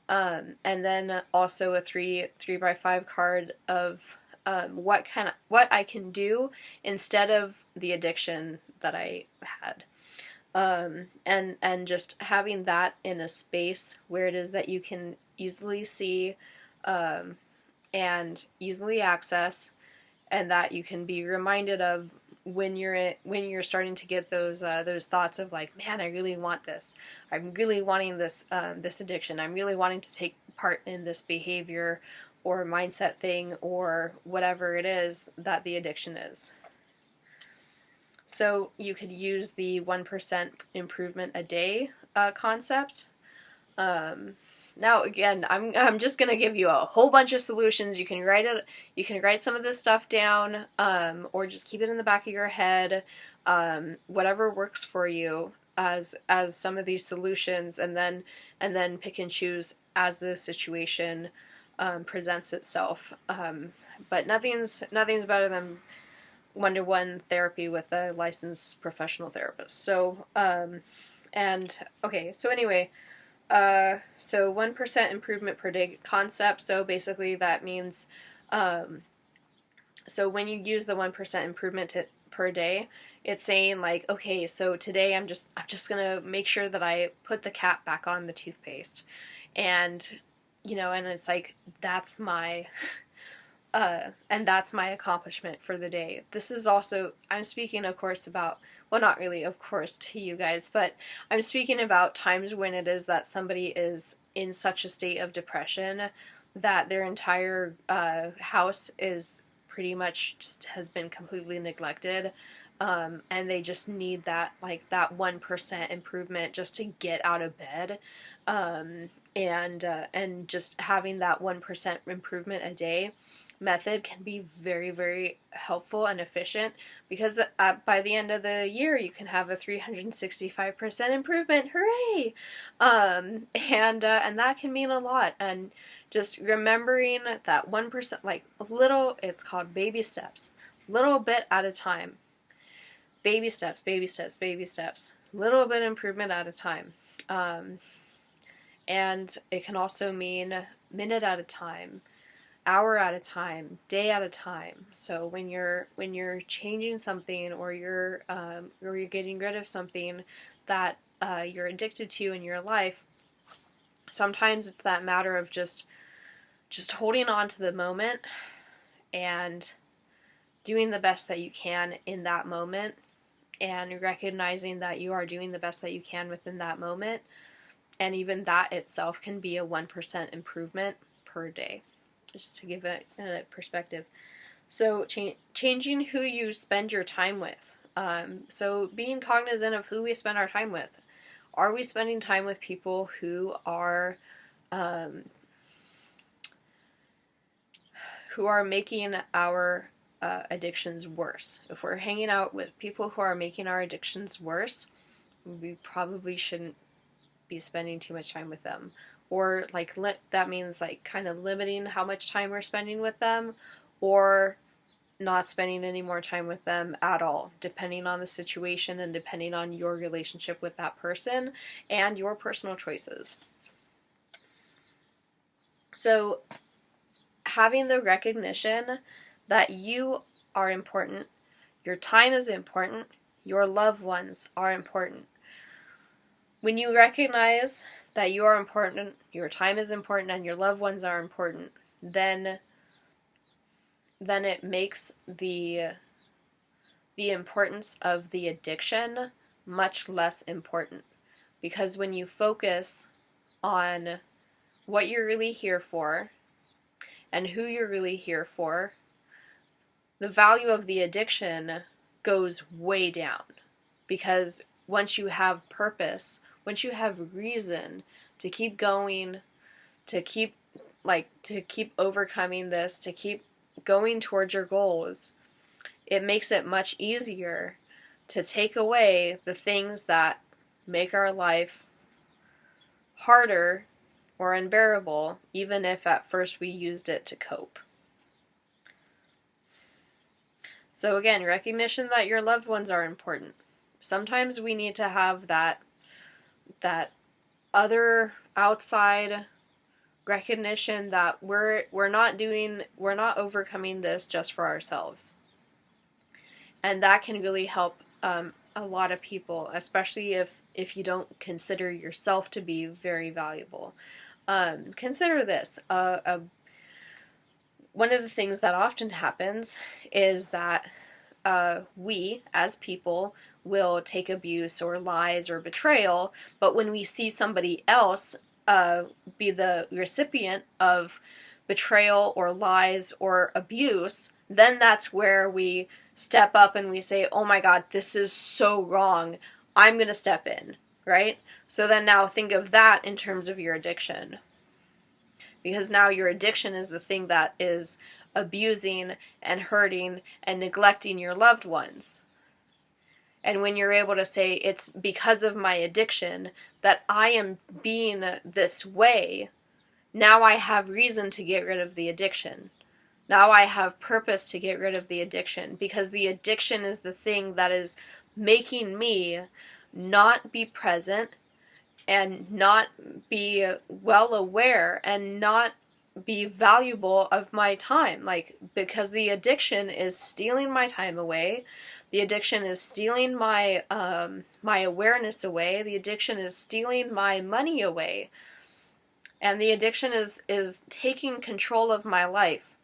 and then also a 3x5 card of what I can do instead of the addiction that I had, and just having that in a space where it is that you can easily see and easily access, and that you can be reminded of when you're starting to get those thoughts of like, man, I really want this. I'm really wanting this this addiction. I'm really wanting to take part in this behavior or mindset thing, or whatever it is that the addiction is. So you could use the 1% improvement a day concept. Now again, I'm just gonna give you a whole bunch of solutions. You can write some of this stuff down, or just keep it in the back of your head, whatever works for you as some of these solutions, and then pick and choose as the situation presents itself. But nothing's better than one-to-one therapy with a licensed professional therapist. So so anyway. So 1% improvement per day concept. So basically that means, so when you use the 1% improvement per day, it's saying like, okay, so today I'm just gonna make sure that I put the cap back on the toothpaste, and and it's like, that's my And that's my accomplishment for the day. This is also, I'm speaking, of course, about, well, not really, of course, to you guys, but I'm speaking about times when it is that somebody is in such a state of depression that their entire house is pretty much just has been completely neglected. And they just need that, like, that 1% improvement just to get out of bed. And just having that 1% improvement a day method can be very, very helpful and efficient, because by the end of the year you can have a 365% improvement. Hooray! And that can mean a lot. And just remembering that 1%, like a little, it's called baby steps, little bit at a time. Baby steps, baby steps, baby steps, little bit improvement at a time. And it can also mean minute at a time, hour at a time, day at a time. So when you're changing something, or you're getting rid of something that you're addicted to in your life, sometimes it's that matter of just holding on to the moment and doing the best that you can in that moment, and recognizing that you are doing the best that you can within that moment. And even that itself can be a 1% improvement per day, just to give it a perspective. So changing who you spend your time with. So being cognizant of who we spend our time with. Are we spending time with people who are making our addictions worse? If we're hanging out with people who are making our addictions worse, we probably shouldn't be spending too much time with them. Or like that means like kind of limiting how much time we're spending with them, or not spending any more time with them at all, depending on the situation and depending on your relationship with that person and your personal choices. So having the recognition that you are important, your time is important, your loved ones are important. When you recognize that you are important, your time is important, and your loved ones are important, then it makes the importance of the addiction much less important. Because when you focus on what you're really here for and who you're really here for, the value of the addiction goes way down. Because once you have purpose, once you have reason to keep going, to keep overcoming this, to keep going towards your goals, it makes it much easier to take away the things that make our life harder or unbearable, even if at first we used it to cope. So again, recognition that your loved ones are important. Sometimes we need to have that other outside recognition that we're not overcoming this just for ourselves. And that can really help a lot of people, especially if you don't consider yourself to be very valuable. Consider this. One of the things that often happens is that we, as people, will take abuse or lies or betrayal, but when we see somebody else be the recipient of betrayal or lies or abuse, then that's where we step up and we say, oh my God, this is so wrong, I'm going to step in, right? So then now think of that in terms of your addiction. Because now your addiction is the thing that is abusing and hurting and neglecting your loved ones. And when you're able to say, it's because of my addiction that I am being this way, now I have reason to get rid of the addiction. Now I have purpose to get rid of the addiction, because the addiction is the thing that is making me not be present and not be well aware and not be valuable of my time. Like, because the addiction is stealing my time away. The addiction is stealing my my awareness away. The addiction is stealing my money away. And the addiction is taking control of my life.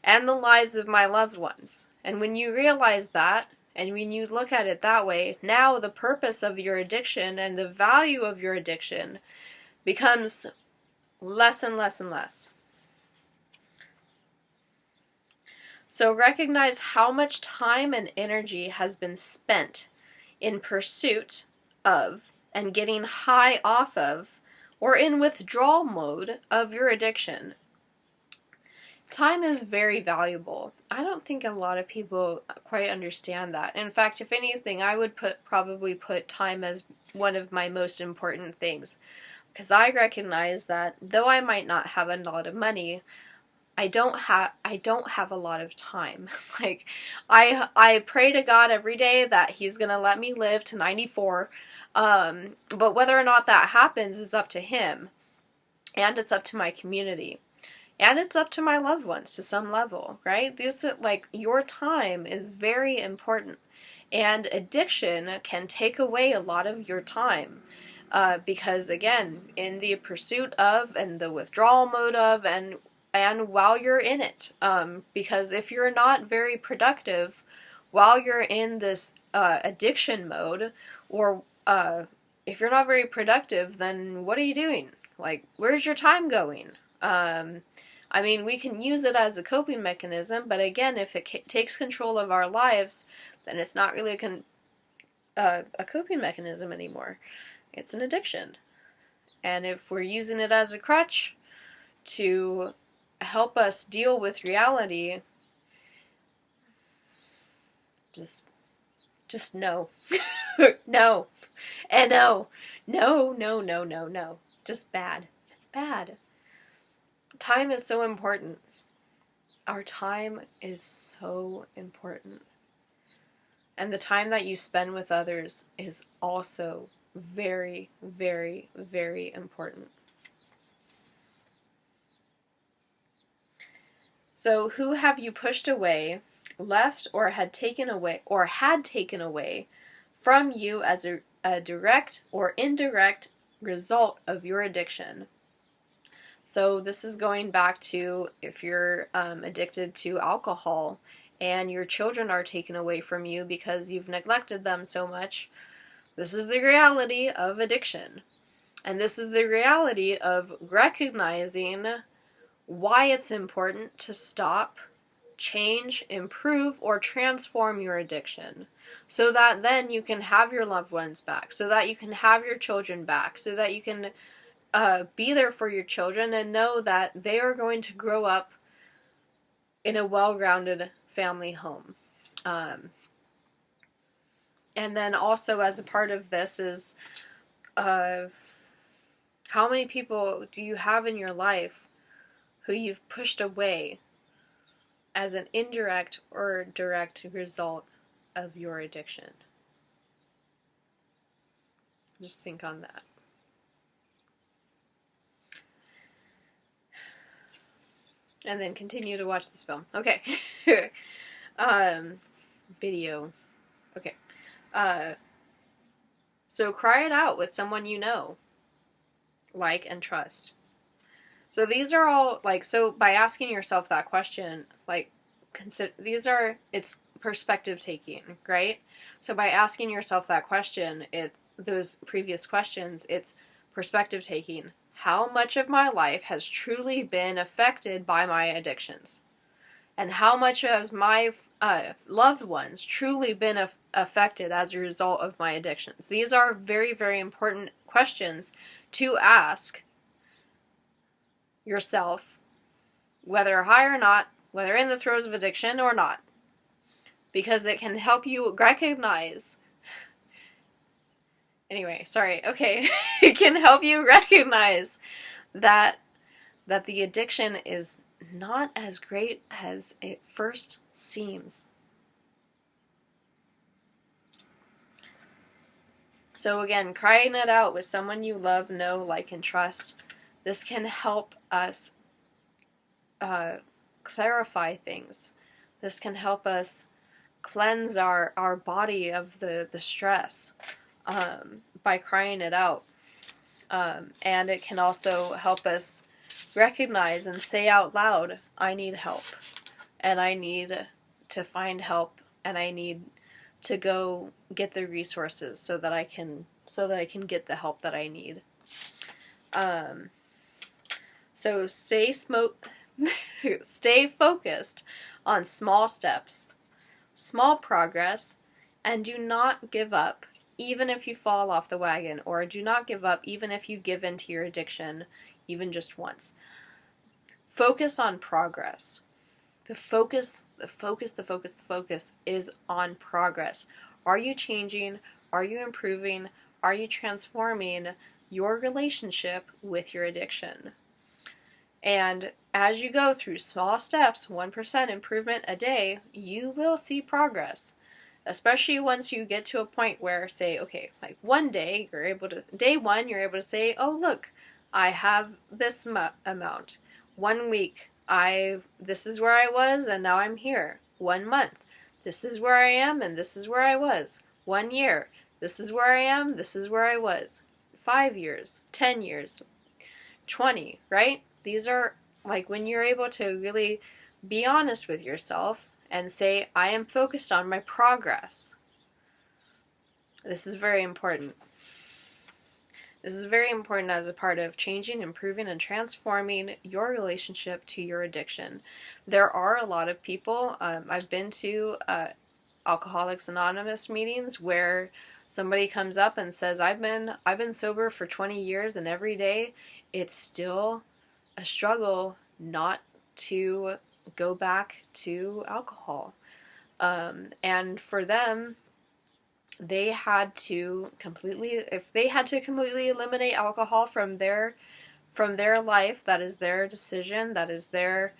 and the lives of my loved ones. And when you realize that, and when you look at it that way, now the purpose of your addiction and the value of your addiction becomes less and less and less. So recognize how much time and energy has been spent in pursuit of and getting high off of or in withdrawal mode of your addiction. Time is very valuable. I don't think a lot of people quite understand that. In fact, if anything, I would probably put time as one of my most important things. Because I recognize that though I might not have a lot of money, I don't have a lot of time. Like, I pray to God every day that He's gonna let me live to 94. But whether or not that happens is up to Him, and it's up to my community, and it's up to my loved ones to some level, right? Like, your time is very important, and addiction can take away a lot of your time. Because again, in the pursuit of and the withdrawal mode of and while you're in it, because if you're not very productive while you're in this addiction mode, or if you're not very productive, then what are you doing? Like, where's your time going? I mean, we can use it as a coping mechanism, but again, if it takes control of our lives, then it's not really a coping mechanism anymore. It's an addiction. And if we're using it as a crutch to help us deal with reality, just no. No. And no. No. Just bad. It's bad. Time is so important. Our time is so important. And the time that you spend with others is also very, very, very important. So who have you pushed away, left, or had taken away from you as a direct or indirect result of your addiction? So this is going back to if you're addicted to alcohol and your children are taken away from you because you've neglected them so much. This is the reality of addiction. And this is the reality of recognizing why it's important to stop, change, improve, or transform your addiction. So that then you can have your loved ones back. So that you can have your children back. So that you can be there for your children and know that they are going to grow up in a well-grounded family home. And then also as a part of this is how many people do you have in your life who you've pushed away as an indirect or direct result of your addiction? Just think on that. And then continue to watch this film. Okay. Video. Okay. So cry it out with someone you know, like, and trust. So these are all, like, so by asking yourself that question, like, it's perspective taking, right? So by asking yourself that question, those previous questions, it's perspective taking. How much of my life has truly been affected by my addictions? And how much has my loved ones truly been affected as a result of my addictions? These are very, very important questions to ask yourself, whether high or not, whether in the throes of addiction or not, because it can help you recognize. Anyway, sorry. Okay, it can help you recognize that the addiction is not as great as it first seems. So again, crying it out with someone you love, know, like, and trust. This can help us clarify things. This can help us cleanse our body of the stress by crying it out. And it can also help us recognize and say out loud, I need help. and I need to find help, and I need to go get the resources so that I can get the help that I need. So stay focused on small steps, small progress, and do not give up even if you fall off the wagon, or do not give up even if you give in to your addiction even just once. Focus on progress. The focus is on progress. Are you changing? Are you improving? Are you transforming your relationship with your addiction? And as you go through small steps, 1% improvement a day, you will see progress. Especially once you get to a point where, say, okay, like one day, day one, you're able to say, oh, look, I have this amount. 1 week, this is where I was, and now I'm here. 1 month, this is where I am, and this is where I was. 1 year, this is where I am, this is where I was. 5 years, 10 years, 20, right? These are, like, when you're able to really be honest with yourself and say, I am focused on my progress. This is very important. This is very important as a part of changing, improving, and transforming your relationship to your addiction. There are a lot of people, I've been to Alcoholics Anonymous meetings where somebody comes up and says, I've been sober for 20 years, and every day it's still a struggle not to go back to alcohol. And for them, if they had to completely eliminate alcohol from their life, that is their decision, that is their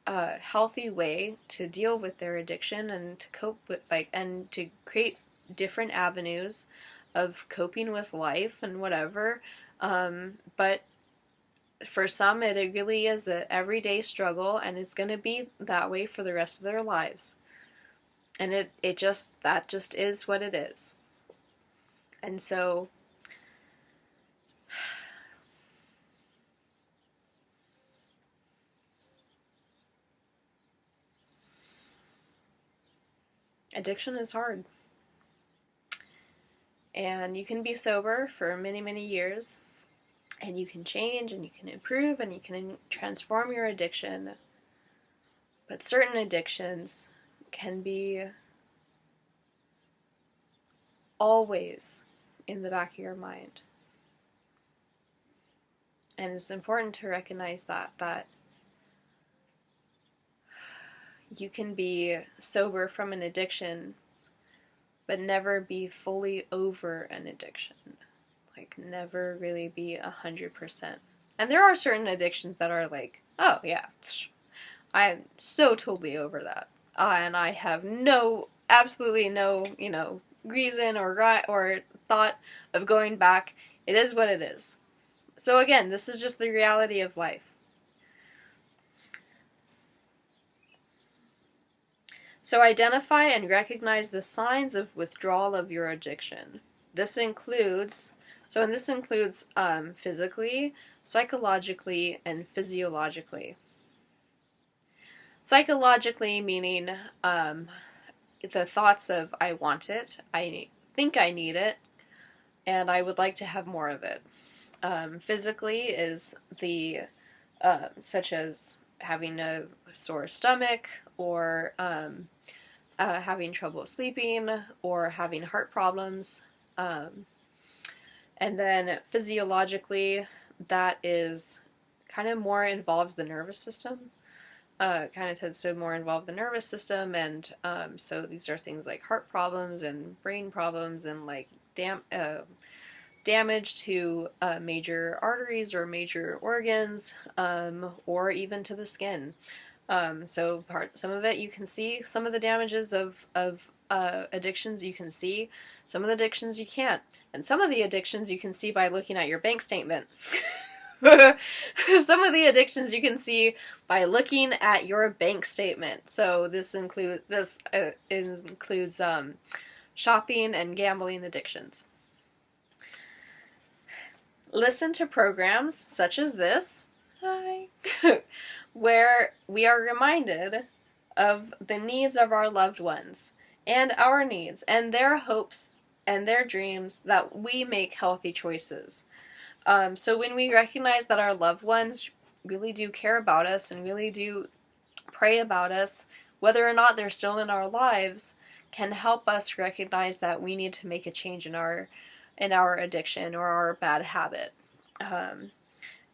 healthy way to deal with their addiction and to cope with, and to create different avenues of coping with life and whatever. But for some, it really is an everyday struggle, and it's going to be that way for the rest of their lives. And that just is what it is. And so, addiction is hard. And you can be sober for many, many years, and you can change, and you can improve, and you can transform your addiction. But certain addictions can be always in the back of your mind. And it's important to recognize that you can be sober from an addiction, but never be fully over an addiction. Like, never really be 100%. And there are certain addictions that are like, oh yeah, I'm so totally over that. And I have absolutely no, reason or thought of going back. It is what it is. So again, this is just the reality of life. So identify and recognize the signs of withdrawal of your addiction. This includes physically, psychologically, and physiologically. Psychologically meaning the thoughts of I want it, I think I need it, and I would like to have more of it. Physically is the such as having a sore stomach, or having trouble sleeping, or having heart problems. And then physiologically, that is kind of more involves the nervous system. Kind of tends to more involve the nervous system, and so these are things like heart problems and brain problems, and like damage to major arteries or major organs, or even to the skin. So some of it you can see, some of the damages of addictions you can see, some of the addictions you can't, and some of the addictions you can see by looking at your bank statement. Some of the addictions you can see by looking at your bank statement. So this includes shopping and gambling addictions. Listen to programs such as this. Hi. where we are reminded of the needs of our loved ones and our needs and their hopes and their dreams, that we make healthy choices. So when we recognize that our loved ones really do care about us and really do pray about us, whether or not they're still in our lives, can help us recognize that we need to make a change in our addiction or our bad habit.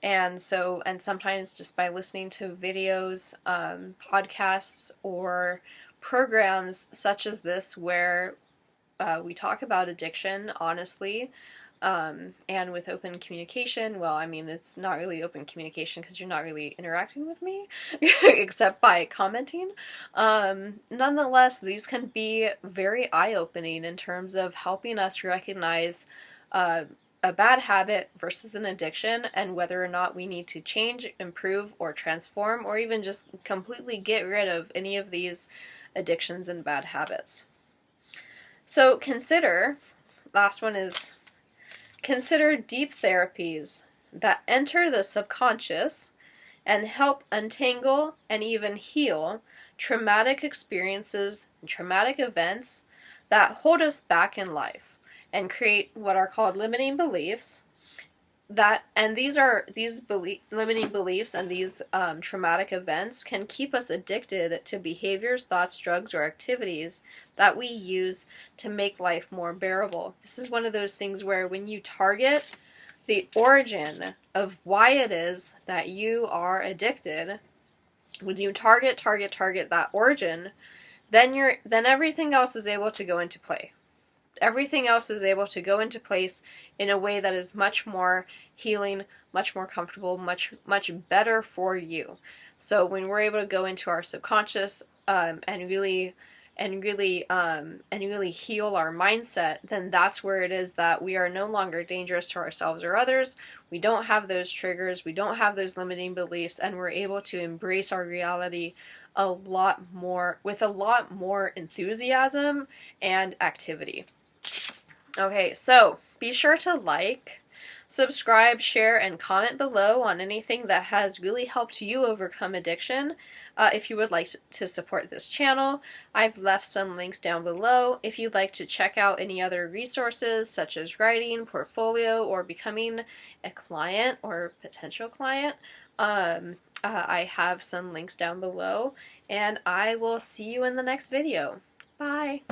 And sometimes just by listening to videos, podcasts, or programs such as this, where we talk about addiction honestly, and with open communication. Well, I mean, it's not really open communication because you're not really interacting with me except by commenting. Nonetheless, these can be very eye-opening in terms of helping us recognize a bad habit versus an addiction, and whether or not we need to change, improve, or transform, or even just completely get rid of any of these addictions and bad habits. So last one is, consider deep therapies that enter the subconscious and help untangle and even heal traumatic experiences and traumatic events that hold us back in life, and create what are called limiting beliefs. Limiting beliefs and these traumatic events can keep us addicted to behaviors, thoughts, drugs, or activities that we use to make life more bearable. This is one of those things where when you target the origin of why it is that you are addicted, when you target that origin, then everything else is able to go into play. Everything else is able to go into place in a way that is much more healing, much more comfortable, much better for you. So when we're able to go into our subconscious and really heal our mindset, then that's where it is that we are no longer dangerous to ourselves or others. We don't have those triggers, we don't have those limiting beliefs, and we're able to embrace our reality with a lot more enthusiasm and activity. Okay, so be sure to like, subscribe, share, and comment below on anything that has really helped you overcome addiction. If you would like to support this channel, I've left some links down below. If you'd like to check out any other resources such as writing, portfolio, or becoming a client or potential client, I have some links down below, and I will see you in the next video. Bye!